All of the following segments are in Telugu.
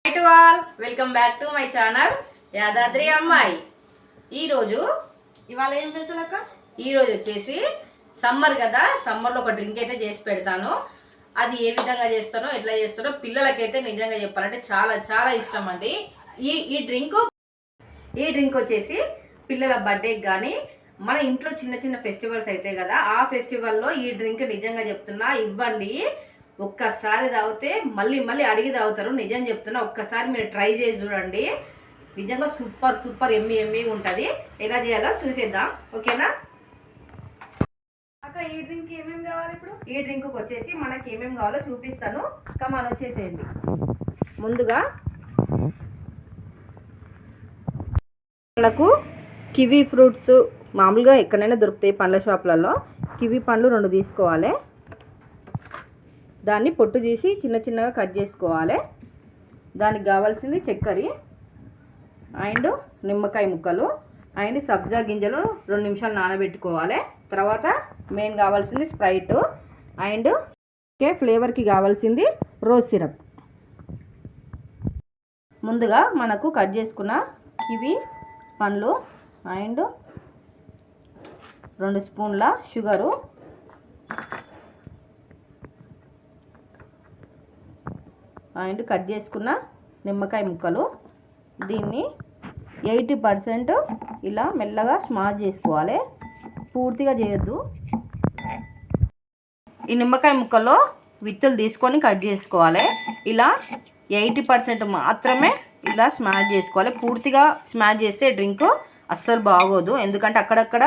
Hi to all, welcome back to my channel Yadadri అమ్మాయి. ఇవాళ ఏం స్పెషల్ అక్క? ఈరోజు వచ్చేసి సమ్మర్ కదా, సమ్మర్లో ఒక డ్రింక్ అయితే చేసి పెడతాను. అది ఏ విధంగా చేస్తానో, ఎట్లా చేస్తానో పిల్లలకైతే నిజంగా చెప్పాలంటే చాలా చాలా ఇష్టం అండి. ఈ డ్రింక్ వచ్చేసి పిల్లల బర్త్డేకి కానీ మన ఇంట్లో చిన్న చిన్న ఫెస్టివల్స్ అయితే కదా, ఆ ఫెస్టివల్లో ఈ డ్రింక్ నిజంగా చెప్తున్నా ఇవ్వండి. ఒక్కసారి తాగితే మళ్ళీ మళ్ళీ అడిగి తాగుతారు. నిజం చెప్తున్నా, ఒక్కసారి మీరు ట్రై చేసి చూడండి. నిజంగా సూపర్ సూపర్ ఎమ్మి ఉంటుంది. ఎలా చేయాలో చూసేద్దాం, ఓకేనా? అక్క ఈ డ్రింక్ ఏమేమి కావాలి? ఇప్పుడు ఈ డ్రింక్కి వచ్చేసి మనకి ఏమేమి కావాలో చూపిస్తాను. కమాన్ వచ్చేసేయండి. ముందుగా మనకు కివీ ఫ్రూట్స్ మామూలుగా ఎక్కడైనా దొరుకుతాయి పండ్ల షాపులలో. కివీ పండ్లు 2 తీసుకోవాలి. దాన్ని పొట్టు తీసి చిన్న చిన్నగా కట్ చేసుకోవాలి. దానికి కావాల్సింది చక్కెర అండ్ నిమ్మకాయ ముక్కలు అండ్ సబ్జా గింజలు 2 నిమిషాలు నానబెట్టుకోవాలి. తర్వాత మెయిన్ కావాల్సింది స్ప్రైట్ అండ్ ఫ్లేవర్కి కావాల్సింది రోజ్ సిరప్. ముందుగా మనకు కట్ చేసుకున్న కివీ పండ్లు అండ్ 2 స్పూన్ల షుగరు అండ్ కట్ చేసుకున్న నిమ్మకాయ ముక్కలు. దీన్ని 80% ఇలా మెల్లగా స్మాష్ చేసుకోవాలి, పూర్తిగా చేయొద్దు. ఈ నిమ్మకాయ ముక్కల్లో విత్తులు తీసుకొని కట్ చేసుకోవాలి. ఇలా 80% మాత్రమే ఇలా స్మాష్ చేసుకోవాలి. పూర్తిగా స్మాష్ చేస్తే డ్రింక్ అస్సలు బాగోదు. ఎందుకంటే అక్కడక్కడ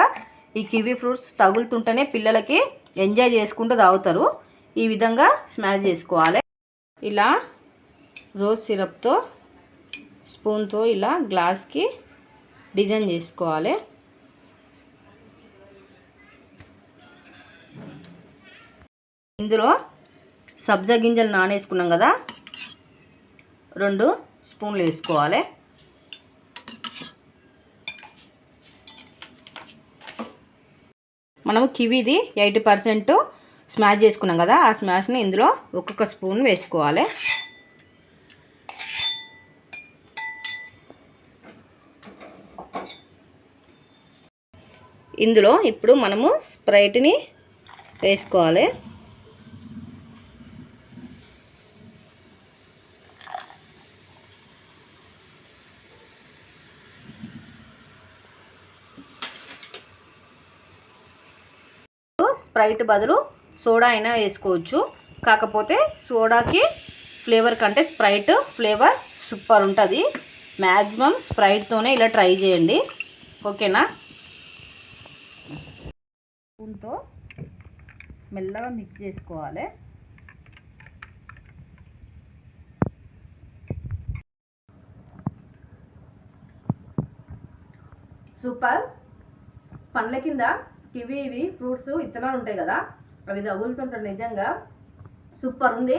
ఈ కివీ ఫ్రూట్స్ తగులుతుంటేనే పిల్లలకి ఎంజాయ్ చేసుకుంటూ తాగుతారు. ఈ విధంగా స్మాష్ చేసుకోవాలి. ఇలా రోజ్ సిరప్తో స్పూన్తో ఇలా గ్లాస్కి డిజైన్ చేసుకోవాలి. ఇందులో సబ్జా గింజలు నానేసుకున్నాం కదా, 2 స్పూన్లు వేసుకోవాలి. మనము కివీది 80% స్మాష్ చేసుకున్నాం కదా, ఆ స్మాష్ని ఇందులో ఒక్కొక్క స్పూన్ వేసుకోవాలి. ఇందులో ఇప్పుడు మనము స్ప్రైట్ని వేసుకోవాలి. స్ప్రైట్ బదులు సోడా అయినా వేసుకోవచ్చు. కాకపోతే సోడాకి ఫ్లేవర్ కంటే స్ప్రైట్ ఫ్లేవర్ సూపర్ ఉంటుంది. మ్యాక్సిమం స్ప్రైట్తోనే ఇలా ట్రై చేయండి, ఓకేనా? స్పూన్తో మెల్లగా మిక్స్ చేసుకోవాలి. సూపర్. పండ్ల కింద ఇవి ఫ్రూట్స్ ఇత్తనాలు ఉంటాయి కదా, అవి తగులుతుంటారు. నిజంగా సూపర్ ఉంది.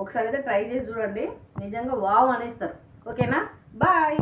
ఒకసారి అయితే ట్రై చేసి చూడండి, నిజంగా వావ్ అనేస్తారు. ఓకేనా? బాయ్.